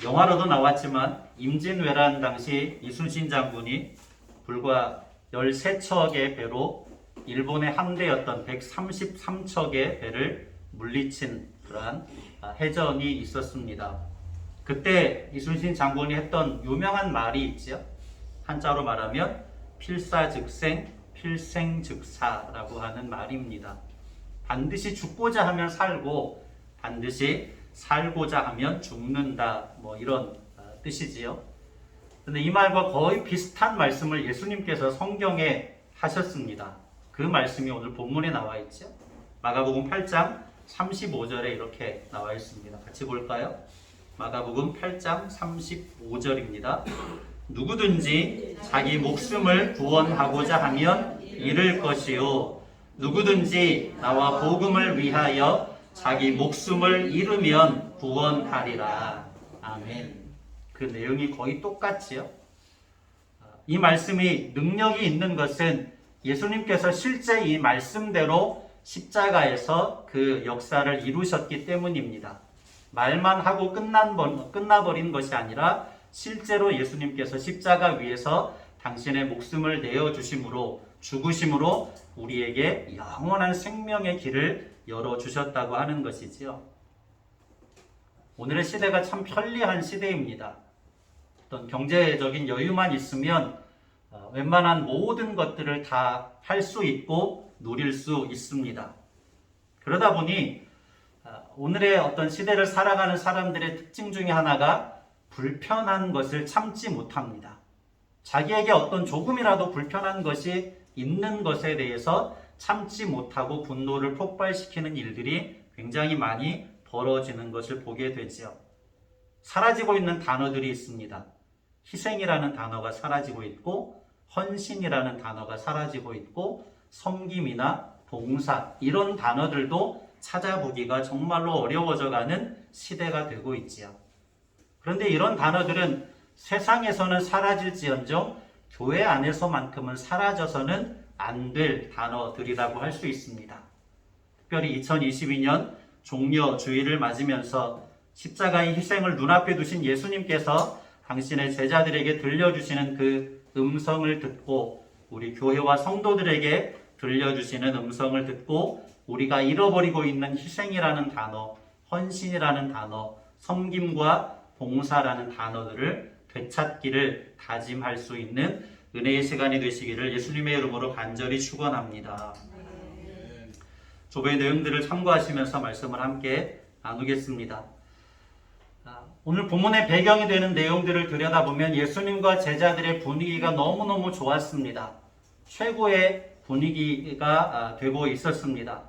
영화로도 나왔지만 임진왜란 당시 이순신 장군이 불과 13척의 배로 일본의 함대였던 133척의 배를 물리친 그러한 해전이 있었습니다. 그때 이순신 장군이 했던 유명한 말이 있죠. 한자로 말하면 필사즉생, 필생즉사라고 하는 말입니다. 반드시 죽고자 하면 살고 반드시 살고자 하면 죽는다, 이런 뜻이지요. 근데 이 말과 거의 비슷한 말씀을 예수님께서 성경에 하셨습니다. 그 말씀이 오늘 본문에 나와 있죠. 마가복음 8장 35절에 이렇게 나와 있습니다. 같이 볼까요? 마가복음 8장 35절입니다. 누구든지 자기 목숨을 구원하고자 하면 잃을 것이요 누구든지 나와 복음을 위하여 자기 목숨을 잃으면 구원하리라. 아멘. 그 내용이 거의 똑같지요. 이 말씀이 능력이 있는 것은 예수님께서 실제 이 말씀대로 십자가에서 그 역사를 이루셨기 때문입니다. 말만 하고 끝나버린 것이 아니라 실제로 예수님께서 십자가 위에서 당신의 목숨을 내어주심으로 죽으심으로 우리에게 영원한 생명의 길을 열어주셨다고 하는 것이지요. 오늘의 시대가 참 편리한 시대입니다. 어떤 경제적인 여유만 있으면 웬만한 모든 것들을 다 할 수 있고 누릴 수 있습니다. 그러다 보니 오늘의 어떤 시대를 살아가는 사람들의 특징 중에 하나가 불편한 것을 참지 못합니다. 자기에게 어떤 조금이라도 불편한 것이 있는 것에 대해서 참지 못하고 분노를 폭발시키는 일들이 굉장히 많이 벌어지는 것을 보게 되죠. 사라지고 있는 단어들이 있습니다. 희생이라는 단어가 사라지고 있고 헌신이라는 단어가 사라지고 있고 섬김이나 봉사 이런 단어들도 찾아보기가 정말로 어려워져가는 시대가 되고 있지요. 그런데 이런 단어들은 세상에서는 사라질지언정 교회 안에서만큼은 사라져서는 안 될 단어들이라고 할 수 있습니다. 특별히 2022년 종려주일을 맞으면서 십자가의 희생을 눈앞에 두신 예수님께서 당신의 제자들에게 들려주시는 그 음성을 듣고 우리 교회와 성도들에게 들려주시는 음성을 듣고 우리가 잃어버리고 있는 희생이라는 단어, 헌신이라는 단어, 섬김과 봉사라는 단어들을 되찾기를 다짐할 수 있는 은혜의 시간이 되시기를 예수님의 이름으로 간절히 축원합니다. 조배의 내용들을 참고하시면서 말씀을 함께 나누겠습니다. 오늘 본문의 배경이 되는 내용들을 들여다보면 예수님과 제자들의 분위기가 너무너무 좋았습니다. 최고의 분위기가 되고 있었습니다.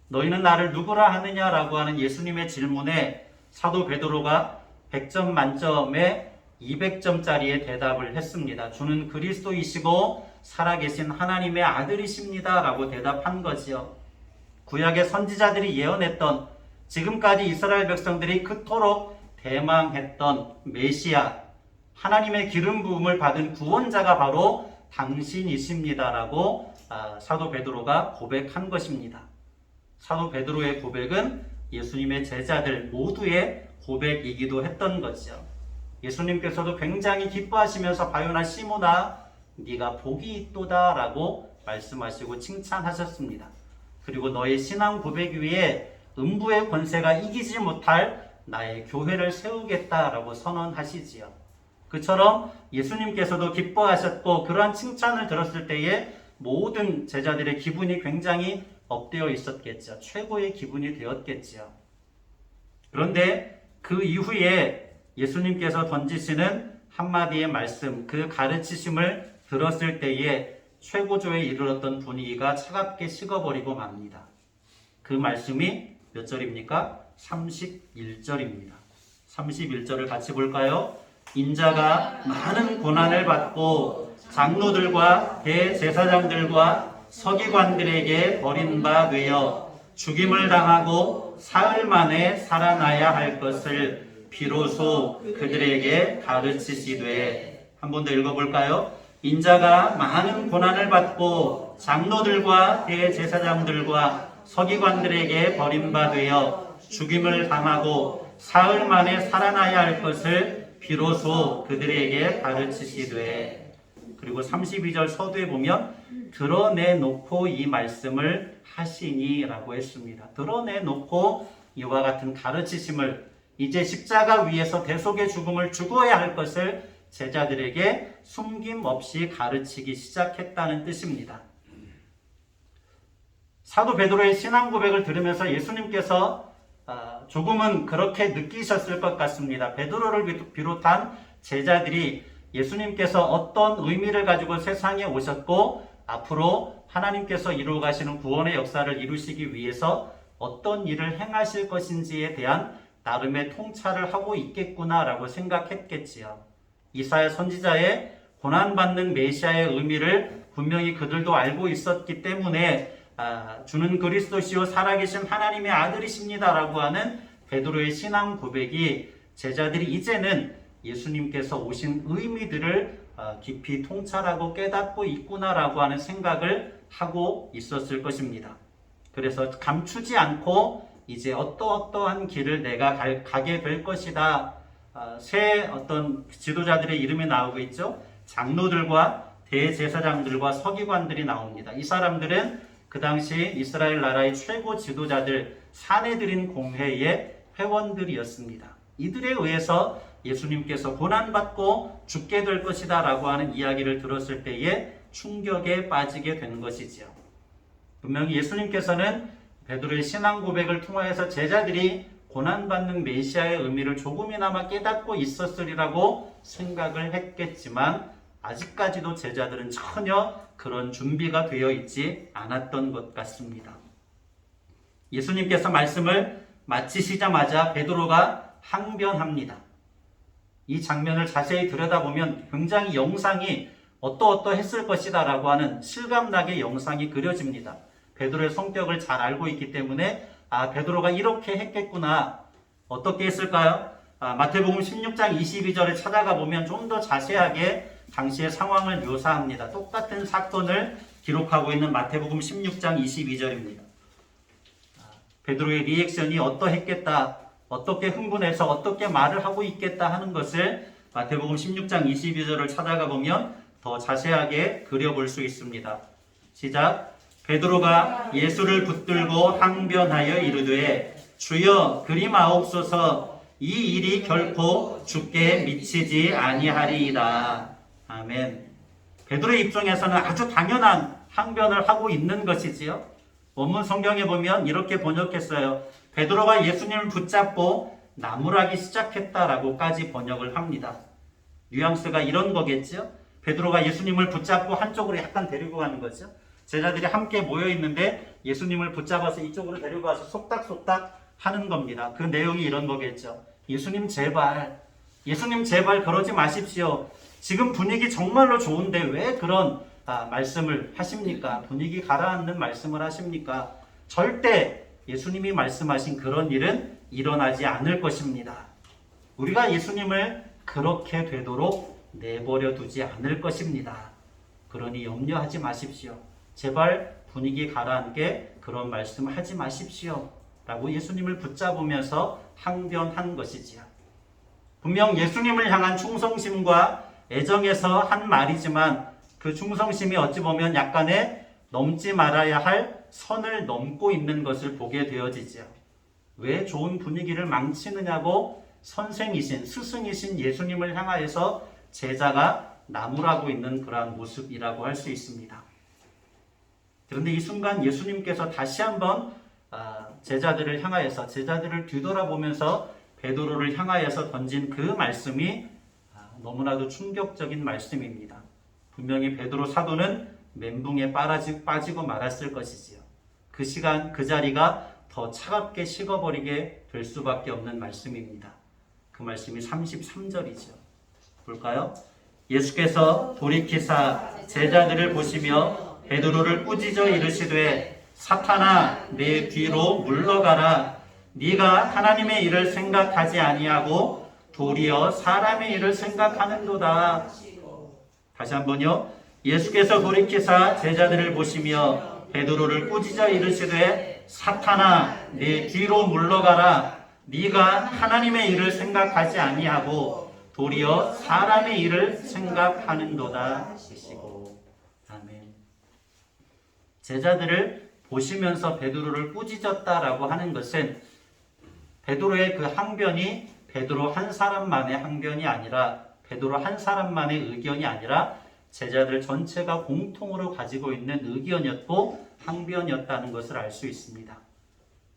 너희는 나를 누구라 하느냐라고 하는 예수님의 질문에 사도 베드로가 100점 만점에 200점짜리의 대답을 했습니다. 주는 그리스도이시고 살아계신 하나님의 아들이십니다 라고 대답한 거지요. 구약의 선지자들이 예언했던 지금까지 이스라엘 백성들이 그토록 대망했던 메시아, 하나님의 기름 부음을 받은 구원자가 바로 당신이십니다라고 사도 베드로가 고백한 것입니다. 사도 베드로의 고백은 예수님의 제자들 모두의 고백이기도 했던 거죠. 예수님께서도 굉장히 기뻐하시면서 바요나 시몬아 네가 복이 있도다 라고 말씀하시고 칭찬하셨습니다. 그리고 너의 신앙 고백 위에 음부의 권세가 이기지 못할 나의 교회를 세우겠다라고 선언하시지요. 그처럼 예수님께서도 기뻐하셨고 그러한 칭찬을 들었을 때에 모든 제자들의 기분이 굉장히 업되어 있었겠죠. 최고의 기분이 되었겠죠. 그런데 그 이후에 예수님께서 던지시는 한마디의 말씀, 그 가르치심을 들었을 때에 최고조에 이르렀던 분위기가 차갑게 식어버리고 맙니다. 그 말씀이 몇 절입니까? 31절입니다. 31절을 같이 볼까요? 인자가 많은 고난을 받고 장로들과 대제사장들과 서기관들에게 버림받아 죽임을 당하고 사흘 만에 살아나야 할 것을 비로소 그들에게 가르치시되. 한 번 더 읽어볼까요? 인자가 많은 고난을 받고 장로들과 대제사장들과 서기관들에게 버림받아 죽임을 당하고 사흘 만에 살아나야 할 것을 비로소 그들에게 가르치시되. 그리고 32절 서두에 보면 드러내놓고 이 말씀을 하시니라고 했습니다. 드러내놓고 이와 같은 가르치심을, 이제 십자가 위에서 대속의 죽음을 죽어야 할 것을 제자들에게 숨김없이 가르치기 시작했다는 뜻입니다. 사도 베드로의 신앙 고백을 들으면서 예수님께서 조금은 그렇게 느끼셨을 것 같습니다. 베드로를 비롯한 제자들이 예수님께서 어떤 의미를 가지고 세상에 오셨고 앞으로 하나님께서 이루어 가시는 구원의 역사를 이루시기 위해서 어떤 일을 행하실 것인지에 대한 나름의 통찰을 하고 있겠구나라고 생각했겠지요. 이사야 선지자의 고난받는 메시아의 의미를 분명히 그들도 알고 있었기 때문에 주는 그리스도시요 살아계신 하나님의 아들이십니다라고 하는 베드로의 신앙 고백이 제자들이 이제는 예수님께서 오신 의미들을 깊이 통찰하고 깨닫고 있구나라고 하는 생각을 하고 있었을 것입니다. 그래서 감추지 않고 이제 어떠한 길을 내가 가게 될 것이다. 새 어떤 지도자들의 이름이 나오고 있죠. 장로들과 대제사장들과 서기관들이 나옵니다. 이 사람들은 그 당시 이스라엘 나라의 최고 지도자들 사내들인 공회의 회원들이었습니다. 이들에 의해서 예수님께서 고난받고 죽게 될 것이다 라고 하는 이야기를 들었을 때에 충격에 빠지게 된 것이지요. 분명히 예수님께서는 베드로의 신앙 고백을 통하여서 제자들이 고난받는 메시아의 의미를 조금이나마 깨닫고 있었으리라고 생각을 했겠지만 아직까지도 제자들은 전혀 그런 준비가 되어 있지 않았던 것 같습니다. 예수님께서 말씀을 마치시자마자 베드로가 항변합니다. 이 장면을 자세히 들여다보면 굉장히 영상이 어떠했을 것이다 라고 하는 실감나게 영상이 그려집니다. 베드로의 성격을 잘 알고 있기 때문에 베드로가 이렇게 했겠구나. 어떻게 했을까요? 마태복음 16장 22절에 찾아가 보면 좀 더 자세하게 당시의 상황을 묘사합니다. 똑같은 사건을 기록하고 있는 마태복음 16장 22절입니다. 베드로의 리액션이 어떠했겠다, 어떻게 흥분해서 어떻게 말을 하고 있겠다 하는 것을 마태복음 16장 22절을 찾아가 보면 더 자세하게 그려볼 수 있습니다. 시작. 베드로가 예수를 붙들고 항변하여 이르되 주여 그리마옵소서, 이 일이 결코 주께 미치지 아니하리이다. 아멘. 베드로의 입장에서는 아주 당연한 항변을 하고 있는 것이지요. 원문 성경에 보면 이렇게 번역했어요. 베드로가 예수님을 붙잡고 나무라기 시작했다라고까지 번역을 합니다. 뉘앙스가 이런 거겠죠. 베드로가 예수님을 붙잡고 한쪽으로 약간 데리고 가는 거죠. 제자들이 함께 모여 있는데 예수님을 붙잡아서 이쪽으로 데리고 가서 속닥속닥 하는 겁니다. 그 내용이 이런 거겠죠. 예수님 제발 그러지 마십시오. 지금 분위기 정말로 좋은데 왜 그런 말씀을 하십니까? 분위기 가라앉는 말씀을 하십니까? 절대 예수님이 말씀하신 그런 일은 일어나지 않을 것입니다. 우리가 예수님을 그렇게 되도록 내버려 두지 않을 것입니다. 그러니 염려하지 마십시오. 제발 분위기 가라앉게 그런 말씀을 하지 마십시오. 라고 예수님을 붙잡으면서 항변한 것이지요. 분명 예수님을 향한 충성심과 애정에서 한 말이지만 그 충성심이 어찌 보면 약간의 넘지 말아야 할 선을 넘고 있는 것을 보게 되어지죠. 왜 좋은 분위기를 망치느냐고 선생이신, 스승이신 예수님을 향하여서 제자가 나무라고 있는 그러한 모습이라고 할 수 있습니다. 그런데 이 순간 예수님께서 다시 한번 제자들을 향하여서, 제자들을 뒤돌아보면서 베드로를 향하여서 던진 그 말씀이 너무나도 충격적인 말씀입니다. 분명히 베드로 사도는 멘붕에 빠지고 말았을 것이지요. 그 시간, 그 자리가 더 차갑게 식어버리게 될 수밖에 없는 말씀입니다. 그 말씀이 33절이죠. 볼까요? 예수께서 돌이키사 제자들을 보시며 베드로를 꾸짖어 이르시되 사탄아 내 뒤로 물러가라. 네가 하나님의 일을 생각하지 아니하고 도리어 사람의 일을 생각하는도다. 다시 한번요. 예수께서 돌이키사 제자들을 보시며 베드로를 꾸짖어 이르시되 사탄아 내 뒤로 물러가라. 네가 하나님의 일을 생각하지 아니하고 도리어 사람의 일을 생각하는도다 하시고. 아멘. 제자들을 보시면서 베드로를 꾸짖었다라고 하는 것은 베드로의 그 항변이 베드로 한 사람만의 항변이 아니라, 베드로 한 사람만의 의견이 아니라 제자들 전체가 공통으로 가지고 있는 의견이었고 항변이었다는 것을 알 수 있습니다.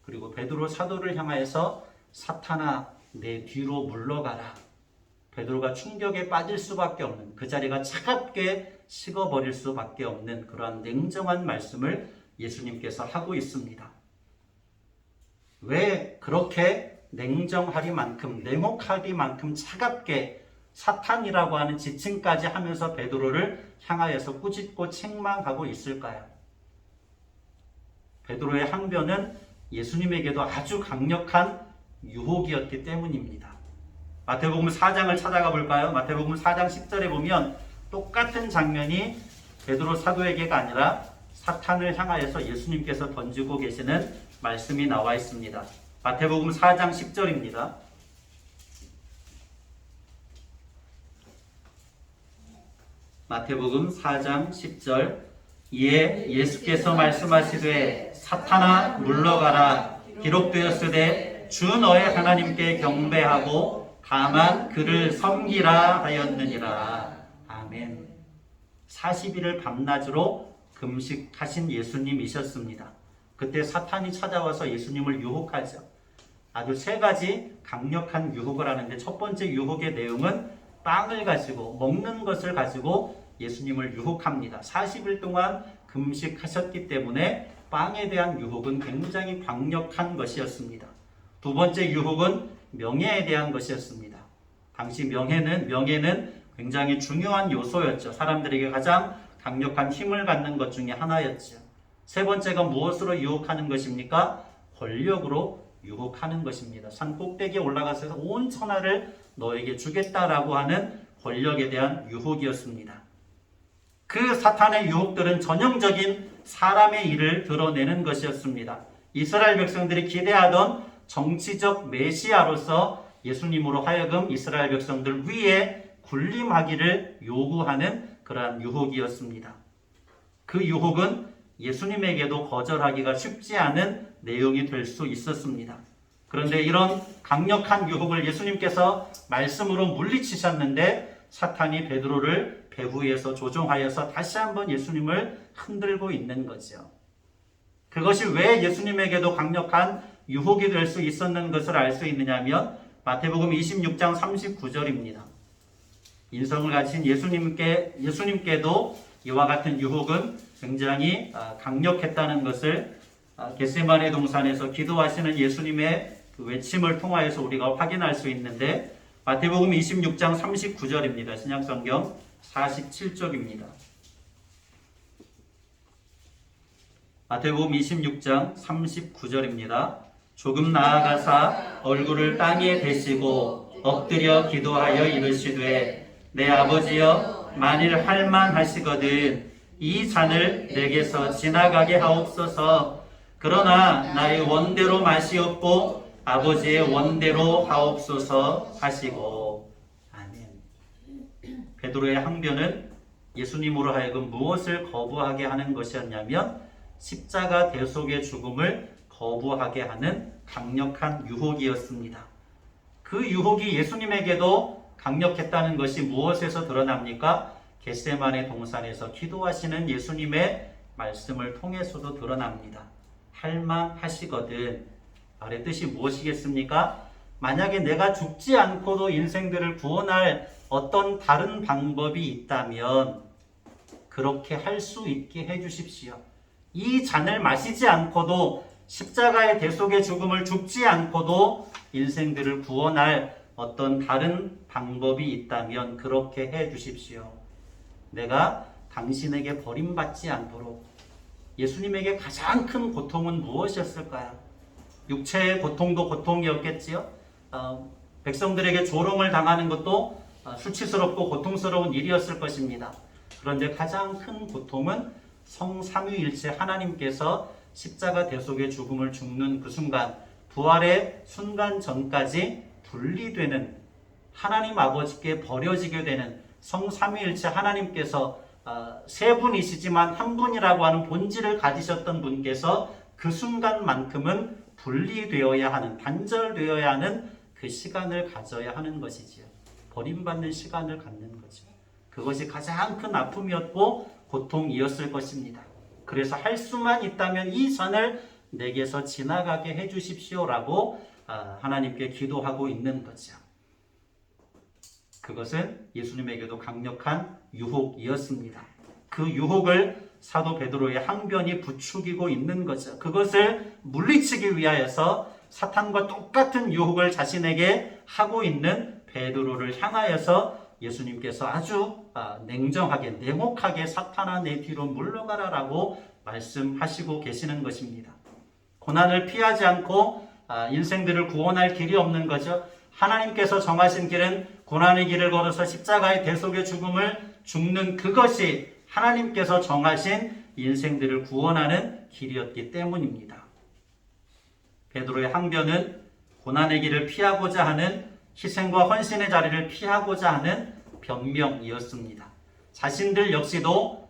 그리고 베드로 사도를 향하여서 사탄아 내 뒤로 물러가라. 베드로가 충격에 빠질 수밖에 없는, 그 자리가 차갑게 식어버릴 수밖에 없는 그러한 냉정한 말씀을 예수님께서 하고 있습니다. 왜 그렇게 냉정하리만큼, 냉혹하리만큼 차갑게 사탄이라고 하는 지칭까지 하면서 베드로를 향하여서 꾸짖고 책망하고 있을까요? 베드로의 항변은 예수님에게도 아주 강력한 유혹이었기 때문입니다. 마태복음 4장을 찾아가 볼까요? 마태복음 4장 10절에 보면 똑같은 장면이 베드로 사도에게가 아니라 사탄을 향하여서 예수님께서 던지고 계시는 말씀이 나와 있습니다. 마태복음 4장 10절입니다. 마태복음 4장 10절. 이에 예수께서 말씀하시되 사탄아 물러가라. 기록되었으되 주 너의 하나님께 경배하고 다만 그를 섬기라 하였느니라. 아멘. 40일을 밤낮으로 금식하신 예수님이셨습니다. 그때 사탄이 찾아와서 예수님을 유혹하죠. 아주 세 가지 강력한 유혹을 하는데, 첫 번째 유혹의 내용은 빵을 가지고, 먹는 것을 가지고 예수님을 유혹합니다. 40일 동안 금식하셨기 때문에 빵에 대한 유혹은 굉장히 강력한 것이었습니다. 두 번째 유혹은 명예에 대한 것이었습니다. 당시 명예는 굉장히 중요한 요소였죠. 사람들에게 가장 강력한 힘을 갖는 것 중에 하나였죠. 세 번째가 무엇으로 유혹하는 것입니까? 권력으로 유혹하는 것입니다. 산 꼭대기에 올라가서 온 천하를 너에게 주겠다라고 하는 권력에 대한 유혹이었습니다. 그 사탄의 유혹들은 전형적인 사람의 일을 드러내는 것이었습니다. 이스라엘 백성들이 기대하던 정치적 메시아로서 예수님으로 하여금 이스라엘 백성들 위에 군림하기를 요구하는 그러한 유혹이었습니다. 그 유혹은 예수님에게도 거절하기가 쉽지 않은 내용이 될 수 있었습니다. 그런데 이런 강력한 유혹을 예수님께서 말씀으로 물리치셨는데 사탄이 베드로를 배후에서 조종하여서 다시 한번 예수님을 흔들고 있는 거죠. 그것이 왜 예수님에게도 강력한 유혹이 될 수 있었는 것을 알 수 있느냐면 마태복음 26장 39절입니다. 인성을 가진 예수님께도 이와 같은 유혹은 굉장히 강력했다는 것을 겟세마네 동산에서 기도하시는 예수님의 그 외침을 통하여서 우리가 확인할 수 있는데, 마태복음 26장 39절입니다. 신약성경 47쪽입니다. 마태복음 26장 39절입니다. 조금 나아가사 얼굴을 땅에 대시고 엎드려 기도하여 이르시되 내 아버지여 만일 할만하시거든 이 잔을 내게서 지나가게 하옵소서. 그러나 나의 원대로 마시옵고 아버지의 원대로 하옵소서 하시고. 아멘. 베드로의 항변은 예수님으로 하여금 무엇을 거부하게 하는 것이었냐면 십자가 대속의 죽음을 거부하게 하는 강력한 유혹이었습니다. 그 유혹이 예수님에게도 강력했다는 것이 무엇에서 드러납니까? 겟세마네 동산에서 기도하시는 예수님의 말씀을 통해서도 드러납니다. 할망하시거든. 말의 뜻이 무엇이겠습니까? 만약에 내가 죽지 않고도 인생들을 구원할 어떤 다른 방법이 있다면 그렇게 할 수 있게 해주십시오. 이 잔을 마시지 않고도, 십자가의 대속의 죽음을 죽지 않고도 인생들을 구원할 어떤 다른 방법이 있다면 그렇게 해주십시오. 내가 당신에게 버림받지 않도록. 예수님에게 가장 큰 고통은 무엇이었을까요? 육체의 고통도 고통이었겠지요. 백성들에게 조롱을 당하는 것도 수치스럽고 고통스러운 일이었을 것입니다. 그런데 가장 큰 고통은 성삼위일체 하나님께서 십자가 대속의 죽음을 죽는 그 순간 부활의 순간 전까지 분리되는, 하나님 아버지께 버려지게 되는 성삼위일체 하나님께서 세 분이시지만 한 분이라고 하는 본질을 가지셨던 분께서 그 순간만큼은 분리되어야 하는, 단절되어야 하는 그 시간을 가져야 하는 것이지요. 버림받는 시간을 갖는 거죠. 그것이 가장 큰 아픔이었고 고통이었을 것입니다. 그래서 할 수만 있다면 이 산을 내게서 지나가게 해주십시오라고 하나님께 기도하고 있는 거죠. 그것은 예수님에게도 강력한 유혹이었습니다. 그 유혹을 사도 베드로의 항변이 부추기고 있는 거죠. 그것을 물리치기 위하여서 사탄과 똑같은 유혹을 자신에게 하고 있는 베드로를 향하여서 예수님께서 아주 냉정하게, 냉혹하게 사탄아 내 뒤로 물러가라라고 말씀하시고 계시는 것입니다. 고난을 피하지 않고 인생들을 구원할 길이 없는 거죠. 하나님께서 정하신 길은 고난의 길을 걸어서 십자가의 대속의 죽음을 죽는 그것이 하나님께서 정하신 인생들을 구원하는 길이었기 때문입니다. 베드로의 항변은 고난의 길을 피하고자 하는, 희생과 헌신의 자리를 피하고자 하는 변명이었습니다. 자신들 역시도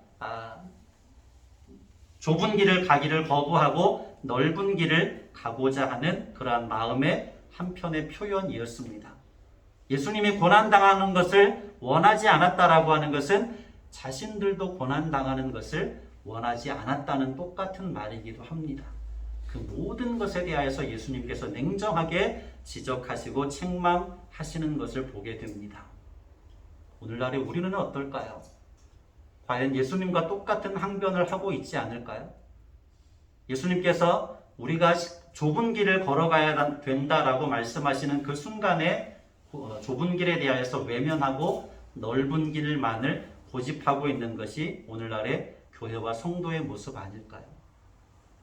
좁은 길을 가기를 거부하고 넓은 길을 가고자 하는 그러한 마음의 한편의 표현이었습니다. 예수님이 고난당하는 것을 원하지 않았다라고 하는 것은 자신들도 고난당하는 것을 원하지 않았다는 똑같은 말이기도 합니다. 그 모든 것에 대하여서 예수님께서 냉정하게 지적하시고 책망하시는 것을 보게 됩니다. 오늘날의 우리는 어떨까요? 과연 예수님과 똑같은 항변을 하고 있지 않을까요? 예수님께서 우리가 좁은 길을 걸어가야 된다라고 말씀하시는 그 순간에 좁은 길에 대하여서 외면하고 넓은 길만을 고집하고 있는 것이 오늘날의 교회와 성도의 모습 아닐까요?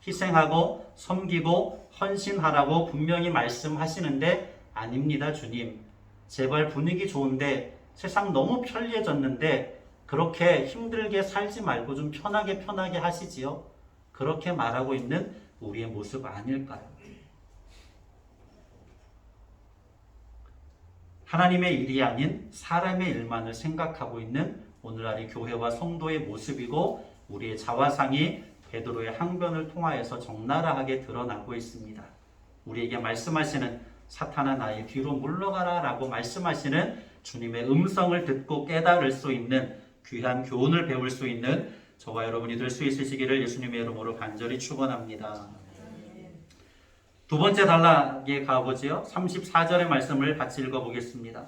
희생하고 섬기고 헌신하라고 분명히 말씀하시는데 아닙니다, 주님. 제발 분위기 좋은데 세상 너무 편리해졌는데 그렇게 힘들게 살지 말고 좀 편하게 하시지요. 그렇게 말하고 있는 우리의 모습 아닐까요? 하나님의 일이 아닌 사람의 일만을 생각하고 있는 오늘날의 교회와 성도의 모습이고 우리의 자화상이 베드로의 항변을 통하여서 적나라하게 드러나고 있습니다. 우리에게 말씀하시는 사탄아 나의 뒤로 물러가라 라고 말씀하시는 주님의 음성을 듣고 깨달을 수 있는 귀한 교훈을 배울 수 있는 저와 여러분이 될 수 있으시기를 예수님의 이름으로 간절히 축원합니다. 두 번째 단락에 가보지요. 34절의 말씀을 같이 읽어보겠습니다.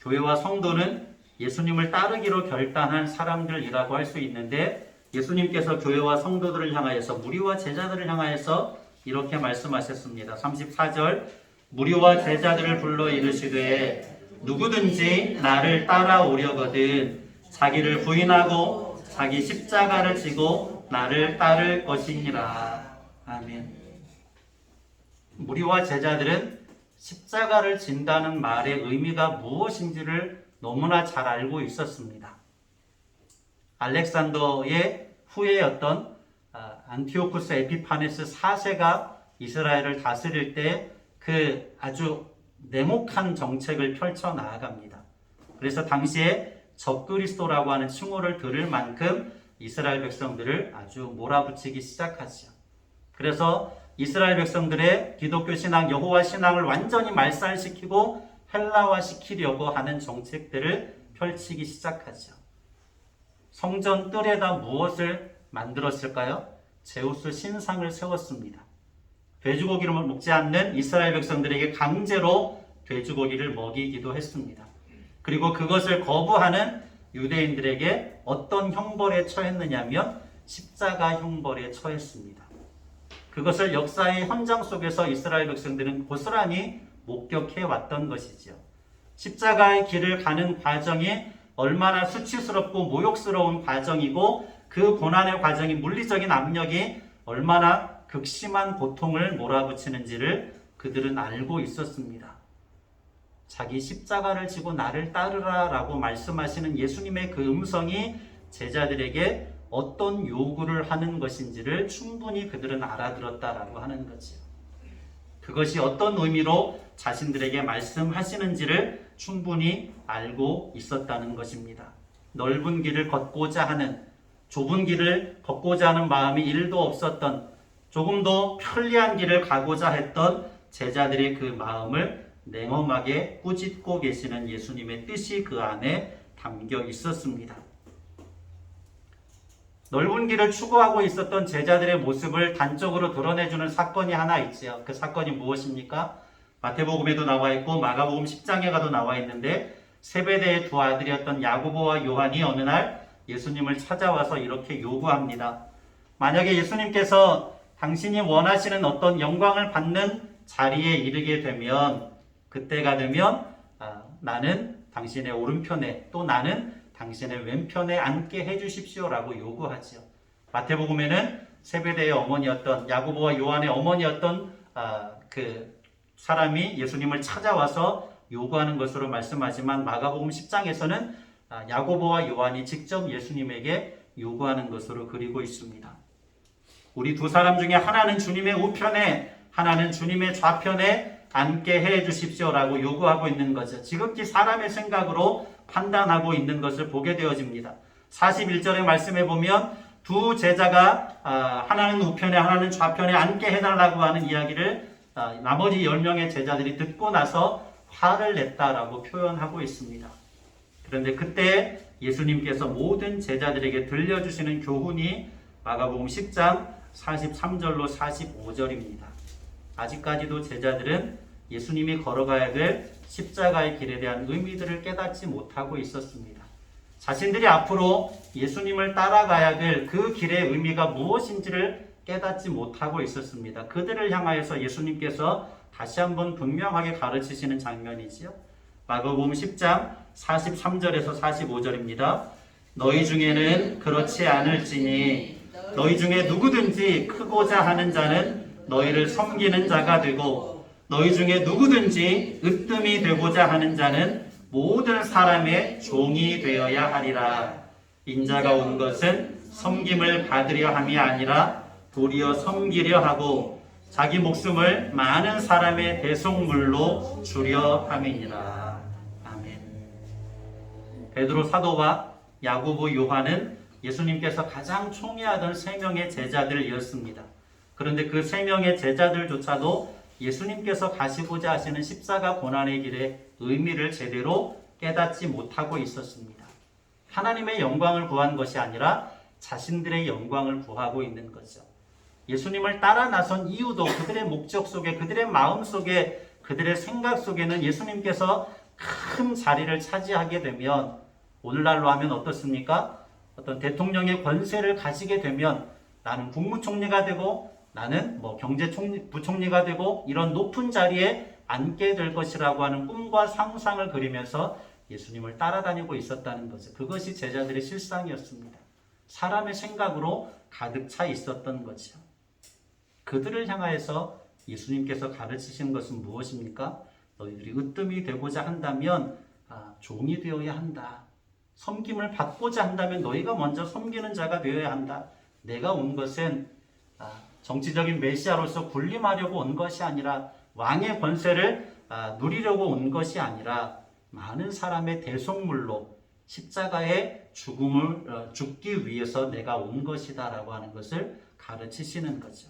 교회와 성도는 예수님을 따르기로 결단한 사람들이라고 할 수 있는데 예수님께서 교회와 성도들을 향하여서 무리와 제자들을 향하여서 이렇게 말씀하셨습니다. 34절 무리와 제자들을 불러 이르시되 누구든지 나를 따라오려거든 자기를 부인하고 자기 십자가를 지고 나를 따를 것이니라. 아멘. 무리와 제자들은 십자가를 진다는 말의 의미가 무엇인지를 너무나 잘 알고 있었습니다. 알렉산더의 후예였던 안티오쿠스 에피파네스 4세가 이스라엘을 다스릴 때 그 아주 냉혹한 정책을 펼쳐 나아갑니다. 그래서 당시에 적그리스도라고 하는 칭호를 들을 만큼 이스라엘 백성들을 아주 몰아붙이기 시작하죠. 그래서 이스라엘 백성들의 기독교 신앙, 여호와 신앙을 완전히 말살시키고 헬라화시키려고 하는 정책들을 펼치기 시작하죠. 성전 뜰에다 무엇을 만들었을까요? 제우스 신상을 세웠습니다. 돼지고기를 먹지 않는 이스라엘 백성들에게 강제로 돼지고기를 먹이기도 했습니다. 그리고 그것을 거부하는 유대인들에게 어떤 형벌에 처했느냐면 십자가 형벌에 처했습니다. 그것을 역사의 현장 속에서 이스라엘 백성들은 고스란히 목격해 왔던 것이죠. 십자가의 길을 가는 과정이 얼마나 수치스럽고 모욕스러운 과정이고 그 고난의 과정이 물리적인 압력이 얼마나 극심한 고통을 몰아붙이는지를 그들은 알고 있었습니다. 자기 십자가를 지고 나를 따르라 라고 말씀하시는 예수님의 그 음성이 제자들에게 어떤 요구를 하는 것인지를 충분히 그들은 알아들었다라고 하는 거죠. 그것이 어떤 의미로 자신들에게 말씀하시는지를 충분히 알고 있었다는 것입니다. 넓은 길을 걷고자 하는, 좁은 길을 걷고자 하는 마음이 1도 없었던, 조금 더 편리한 길을 가고자 했던 제자들의 그 마음을 냉엄하게 꾸짖고 계시는 예수님의 뜻이 그 안에 담겨 있었습니다. 넓은 길을 추구하고 있었던 제자들의 모습을 단적으로 드러내주는 사건이 하나 있지요. 그 사건이 무엇입니까? 마태복음에도 나와 있고 마가복음 10장에 가도 나와 있는데, 세베대의 두 아들이었던 야고보와 요한이 어느 날 예수님을 찾아와서 이렇게 요구합니다. 만약에 예수님께서 당신이 원하시는 어떤 영광을 받는 자리에 이르게 되면, 그때가 되면 나는 당신의 오른편에, 또 나는 당신의 왼편에 앉게 해주십시오라고 요구하죠. 마태복음에는 세베대의 어머니였던 야고보와 요한의 어머니였던 그 사람이 예수님을 찾아와서 요구하는 것으로 말씀하지만, 마가복음 10장에서는 야고보와 요한이 직접 예수님에게 요구하는 것으로 그리고 있습니다. 우리 두 사람 중에 하나는 주님의 우편에, 하나는 주님의 좌편에 앉게 해 주십시오라고 요구하고 있는 거죠. 지극히 사람의 생각으로 판단하고 있는 것을 보게 되어집니다. 41절의 말씀에 보면 두 제자가 하나는 우편에 하나는 좌편에 앉게 해달라고 하는 이야기를 나머지 10명의 제자들이 듣고 나서 화를 냈다라고 표현하고 있습니다. 그런데 그때 예수님께서 모든 제자들에게 들려주시는 교훈이 마가복음 10장 43절로 45절입니다. 아직까지도 제자들은 예수님이 걸어가야 될 십자가의 길에 대한 의미들을 깨닫지 못하고 있었습니다. 자신들이 앞으로 예수님을 따라가야 될 그 길의 의미가 무엇인지를 깨닫지 못하고 있었습니다. 그들을 향하여서 예수님께서 다시 한번 분명하게 가르치시는 장면이지요. 마가복음 10장 43절에서 45절입니다. 너희 중에는 그렇지 않을지니 너희 중에 누구든지 크고자 하는 자는 너희를 섬기는 자가 되고, 너희 중에 누구든지 으뜸이 되고자 하는 자는 모든 사람의 종이 되어야 하리라. 인자가 온 것은 섬김을 받으려 함이 아니라 도리어 섬기려 하고 자기 목숨을 많은 사람의 대속물로 주려 함이니라. 아멘. 베드로 사도와 야고보 요한은 예수님께서 가장 총애하던 3명의 제자들이었습니다. 그런데 그 3명의 제자들조차도 예수님께서 가시고자 하시는 십자가 고난의 길의 의미를 제대로 깨닫지 못하고 있었습니다. 하나님의 영광을 구한 것이 아니라 자신들의 영광을 구하고 있는 거죠. 예수님을 따라 나선 이유도 그들의 목적 속에, 그들의 마음 속에, 그들의 생각 속에는 예수님께서 큰 자리를 차지하게 되면, 오늘날로 하면 어떻습니까? 어떤 대통령의 권세를 가지게 되면 나는 국무총리가 되고 나는 경제부총리가 되고 이런 높은 자리에 앉게 될 것이라고 하는 꿈과 상상을 그리면서 예수님을 따라다니고 있었다는 거죠. 그것이 제자들의 실상이었습니다. 사람의 생각으로 가득 차 있었던 거죠. 그들을 향하여서 예수님께서 가르치신 것은 무엇입니까? 너희들이 으뜸이 되고자 한다면 종이 되어야 한다. 섬김을 받고자 한다면 너희가 먼저 섬기는 자가 되어야 한다. 내가 온 것은 정치적인 메시아로서 군림하려고 온 것이 아니라, 왕의 권세를 누리려고 온 것이 아니라 많은 사람의 대속물로 십자가의 죽기 위해서 내가 온 것이다 라고 하는 것을 가르치시는 거죠.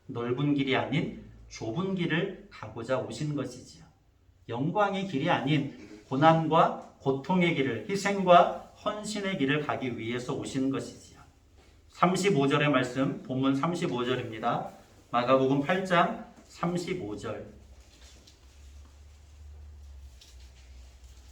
넓은 길이 아닌 좁은 길을 가고자 오신 것이지요. 영광의 길이 아닌 고난과 고통의 길을, 희생과 헌신의 길을 가기 위해서 오신 것이지요. 35절의 말씀, 본문 35절입니다. 마가복음 8장 35절.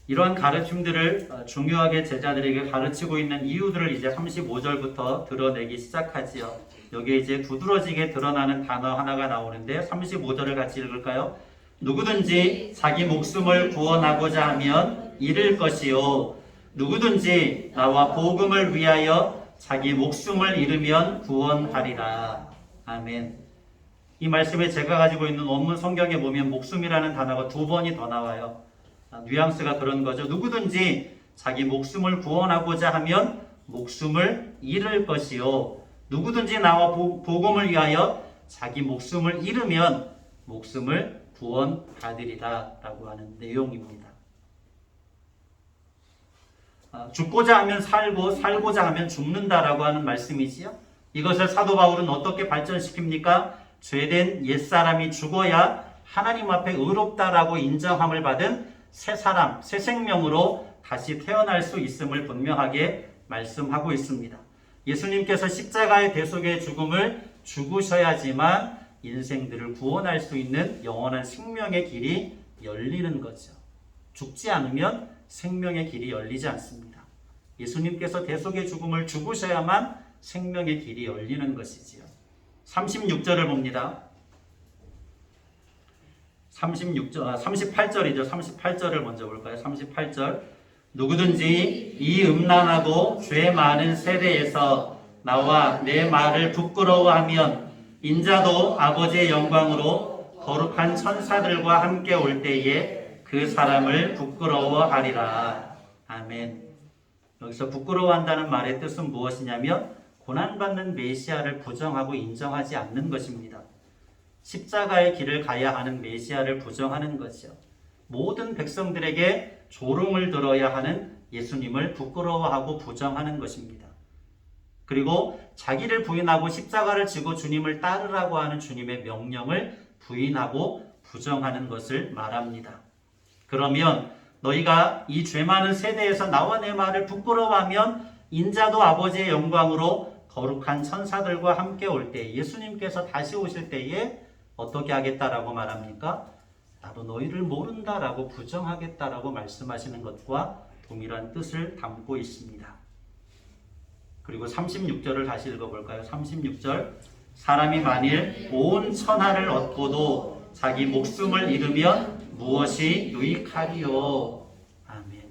이러한 가르침들을 중요하게 제자들에게 가르치고 있는 이유들을 이제 35절부터 드러내기 시작하지요. 여기에 이제 두드러지게 드러나는 단어 하나가 나오는데 35절을 같이 읽을까요? 누구든지 자기 목숨을 구원하고자 하면 잃을 것이요, 누구든지 나와 복음을 위하여 자기 목숨을 잃으면 구원하리라. 아멘. 이 말씀에 제가 가지고 있는 원문 성경에 보면 목숨이라는 단어가 2번이 더 나와요. 뉘앙스가 그런 거죠. 누구든지 자기 목숨을 구원하고자 하면 목숨을 잃을 것이요, 누구든지 나와 복음을 위하여 자기 목숨을 잃으면 목숨을 구원받으리라 라고 하는 내용입니다. 죽고자 하면 살고 살고자 하면 죽는다라고 하는 말씀이지요. 이것을 사도 바울은 어떻게 발전시킵니까? 죄된 옛사람이 죽어야 하나님 앞에 의롭다라고 인정함을 받은 새 사람, 새 생명으로 다시 태어날 수 있음을 분명하게 말씀하고 있습니다. 예수님께서 십자가의 대속의 죽음을 죽으셔야지만 인생들을 구원할 수 있는 영원한 생명의 길이 열리는 거죠. 죽지 않으면 생명의 길이 열리지 않습니다. 예수님께서 대속의 죽음을 죽으셔야만 생명의 길이 열리는 것이지요. 36절을 봅니다. 38절이죠. 38절을 먼저 볼까요? 38절. 누구든지 이 음란하고 죄 많은 세대에서 나와 내 말을 부끄러워하면 인자도 아버지의 영광으로 거룩한 천사들과 함께 올 때에 그 사람을 부끄러워하리라. 아멘. 여기서 부끄러워한다는 말의 뜻은 무엇이냐면 고난받는 메시아를 부정하고 인정하지 않는 것입니다. 십자가의 길을 가야 하는 메시아를 부정하는 것이요. 모든 백성들에게 조롱을 들어야 하는 예수님을 부끄러워하고 부정하는 것입니다. 그리고 자기를 부인하고 십자가를 지고 주님을 따르라고 하는 주님의 명령을 부인하고 부정하는 것을 말합니다. 그러면 너희가 이 죄 많은 세대에서 나와 내 말을 부끄러워하면 인자도 아버지의 영광으로 거룩한 천사들과 함께 올 때, 예수님께서 다시 오실 때에 어떻게 하겠다라고 말합니까? 나도 너희를 모른다라고 부정하겠다라고 말씀하시는 것과 동일한 뜻을 담고 있습니다. 그리고 36절을 다시 읽어볼까요? 36절. 사람이 만일 온 천하를 얻고도 자기 목숨을 잃으면 무엇이 유익하리요? 아멘.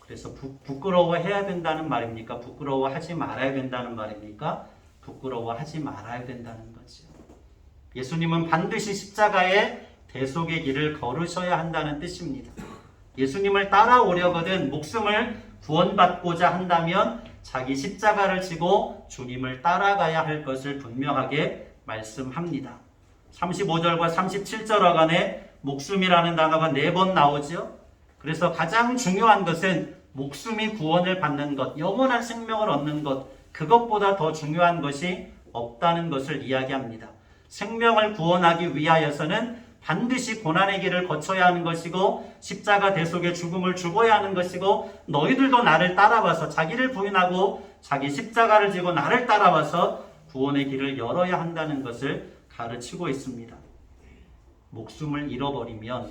그래서 부끄러워해야 된다는 말입니까? 부끄러워하지 말아야 된다는 말입니까? 부끄러워하지 말아야 된다는 거죠. 예수님은 반드시 십자가의 대속의 길을 걸으셔야 한다는 뜻입니다. 예수님을 따라오려거든 목숨을 구원받고자 한다면 자기 십자가를 지고 주님을 따라가야 할 것을 분명하게 말씀합니다. 35절과 37절 어간에 목숨이라는 단어가 4번 나오죠. 그래서 가장 중요한 것은 목숨이 구원을 받는 것, 영원한 생명을 얻는 것, 그것보다 더 중요한 것이 없다는 것을 이야기합니다. 생명을 구원하기 위하여서는 반드시 고난의 길을 거쳐야 하는 것이고 십자가 대속의 죽음을 죽어야 하는 것이고 너희들도 나를 따라와서 자기를 부인하고 자기 십자가를 지고 나를 따라와서 구원의 길을 열어야 한다는 것을 가르치고 있습니다. 목숨을 잃어버리면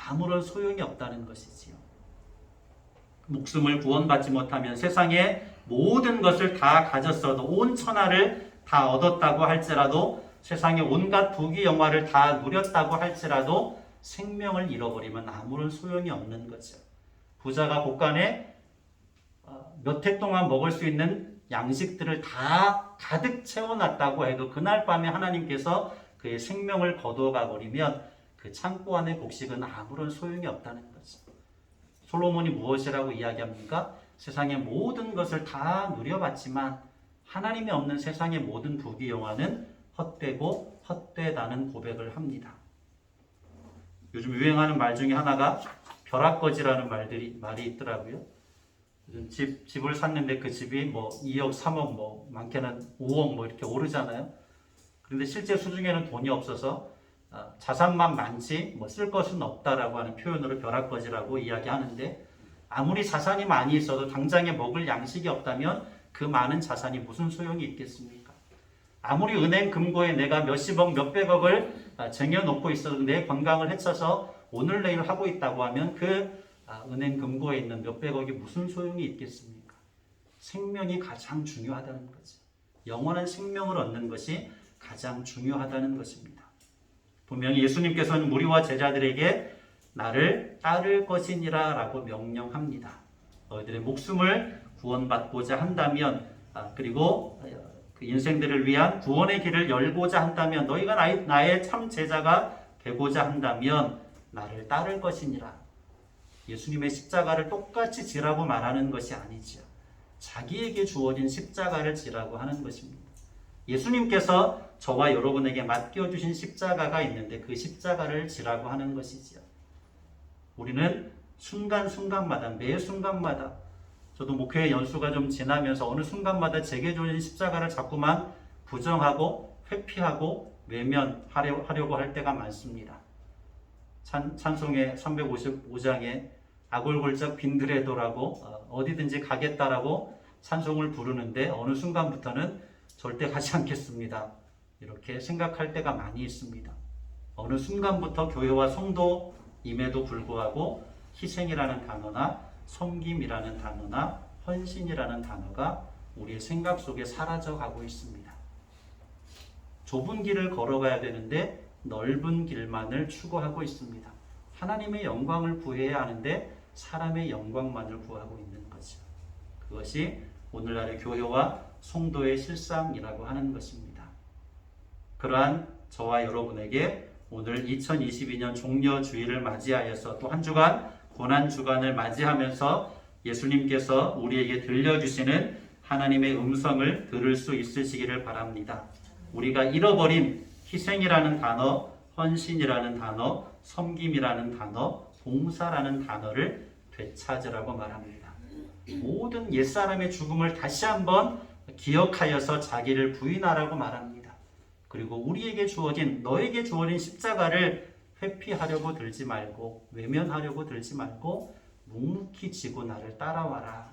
아무런 소용이 없다는 것이지요. 목숨을 구원받지 못하면 세상의 모든 것을 다 가졌어도 온 천하를 다 얻었다고 할지라도 세상의 온갖 부귀 영화를 다 누렸다고 할지라도 생명을 잃어버리면 아무런 소용이 없는 거죠. 부자가 곳간에 몇 해 동안 먹을 수 있는 양식들을 다 가득 채워놨다고 해도 그날 밤에 하나님께서 그의 생명을 거두어가 버리면 그 창고 안의 곡식은 아무런 소용이 없다는 거죠. 솔로몬이 무엇이라고 이야기합니까? 세상의 모든 것을 다 누려봤지만 하나님이 없는 세상의 모든 부귀 영화는 헛되고 헛되다는 고백을 합니다. 요즘 유행하는 말 중에 하나가 벼락거지라는 말이 있더라고요. 요즘 집을 샀는데 그 집이 뭐 2억, 3억, 뭐 많게는 5억 뭐 이렇게 오르잖아요. 그런데 실제 수중에는 돈이 없어서 자산만 많지 뭐 쓸 것은 없다라고 하는 표현으로 벼락거지라고 이야기하는데 아무리 자산이 많이 있어도 당장에 먹을 양식이 없다면 그 많은 자산이 무슨 소용이 있겠습니까? 아무리 은행 금고에 내가 몇십억, 몇백억을 쟁여놓고 있어도 내 건강을 해쳐서 오늘 내일 하고 있다고 하면 그 은행 금고에 있는 몇백억이 무슨 소용이 있겠습니까? 생명이 가장 중요하다는 거죠. 영원한 생명을 얻는 것이 가장 중요하다는 것입니다. 분명히 예수님께서는 무리와 제자들에게 나를 따를 것이니라 라고 명령합니다. 너희들의 목숨을 구원받고자 한다면 그리고 그 인생들을 위한 구원의 길을 열고자 한다면 너희가 나의 참 제자가 되고자 한다면 나를 따를 것이니라. 예수님의 십자가를 똑같이 지라고 말하는 것이 아니죠. 자기에게 주어진 십자가를 지라고 하는 것입니다. 예수님께서 저와 여러분에게 맡겨주신 십자가가 있는데 그 십자가를 지라고 하는 것이지요. 우리는 순간순간마다, 매 순간마다, 저도 목회 연수가 좀 지나면서 어느 순간마다 제게 주어진 십자가를 자꾸만 부정하고 회피하고 외면하려고 할 때가 많습니다. 찬송의 355장에 아골골짝 빈드레도라고 어디든지 가겠다라고 찬송을 부르는데 어느 순간부터는 절대 가지 않겠습니다. 이렇게 생각할 때가 많이 있습니다. 어느 순간부터 교회와 성도임에도 불구하고 희생이라는 단어나 섬김이라는 단어나 헌신이라는 단어가 우리의 생각 속에 사라져 가고 있습니다. 좁은 길을 걸어가야 되는데 넓은 길만을 추구하고 있습니다. 하나님의 영광을 구해야 하는데 사람의 영광만을 구하고 있는 거죠. 그것이 오늘날의 교회와 성도의 실상이라고 하는 것입니다. 그러한 저와 여러분에게 오늘 2022년 종려주일을 맞이하여서 또 한 주간 고난주간을 맞이하면서 예수님께서 우리에게 들려주시는 하나님의 음성을 들을 수 있으시기를 바랍니다. 우리가 잃어버린 희생이라는 단어, 헌신이라는 단어, 섬김이라는 단어, 봉사라는 단어를 되찾으라고 말합니다. 모든 옛사람의 죽음을 다시 한번 기억하여서 자기를 부인하라고 말합니다. 그리고 우리에게 주어진, 너에게 주어진 십자가를 회피하려고 들지 말고, 외면하려고 들지 말고 묵묵히 지고 나를 따라와라.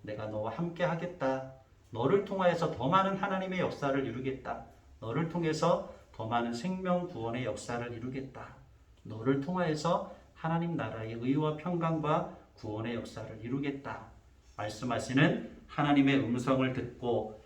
내가 너와 함께 하겠다. 너를 통하여서 더 많은 하나님의 역사를 이루겠다. 너를 통해서 더 많은 생명 구원의 역사를 이루겠다. 너를 통하여서 하나님 나라의 의와 평강과 구원의 역사를 이루겠다. 말씀하시는 하나님의 음성을 듣고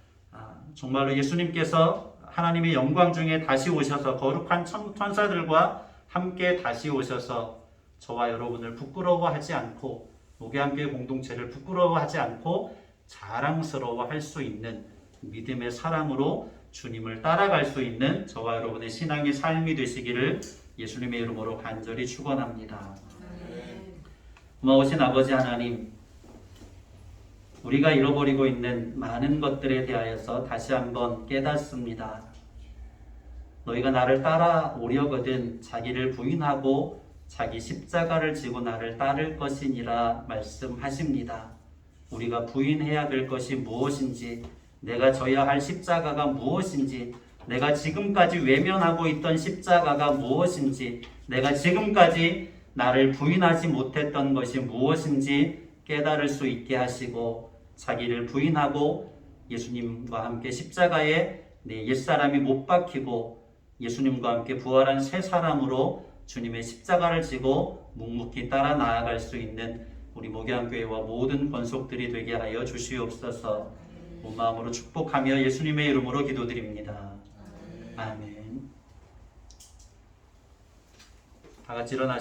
정말로 예수님께서 하나님의 영광 중에 다시 오셔서 거룩한 천사들과 함께 다시 오셔서 저와 여러분을 부끄러워하지 않고 목양교회 공동체를 부끄러워하지 않고 자랑스러워할 수 있는 믿음의 사람으로 주님을 따라갈 수 있는 저와 여러분의 신앙의 삶이 되시기를 예수님의 이름으로 간절히 축원합니다. 고마우신 아버지 하나님, 우리가 잃어버리고 있는 많은 것들에 대하여서 다시 한번 깨닫습니다. 너희가 나를 따라오려거든 자기를 부인하고 자기 십자가를 지고 나를 따를 것이니라 말씀하십니다. 우리가 부인해야 될 것이 무엇인지, 내가 져야 할 십자가가 무엇인지, 내가 지금까지 외면하고 있던 십자가가 무엇인지, 내가 지금까지 나를 부인하지 못했던 것이 무엇인지 깨달을 수 있게 하시고 자기를 부인하고 예수님과 함께 십자가에 내 옛사람이 못 박히고 예수님과 함께 부활한 새 사람으로 주님의 십자가를 지고 묵묵히 따라 나아갈 수 있는 우리 목양교회와 모든 권속들이 되게 하여 주시옵소서. 온 마음으로 축복하며 예수님의 이름으로 기도드립니다. 아멘. 다 같이 일어나시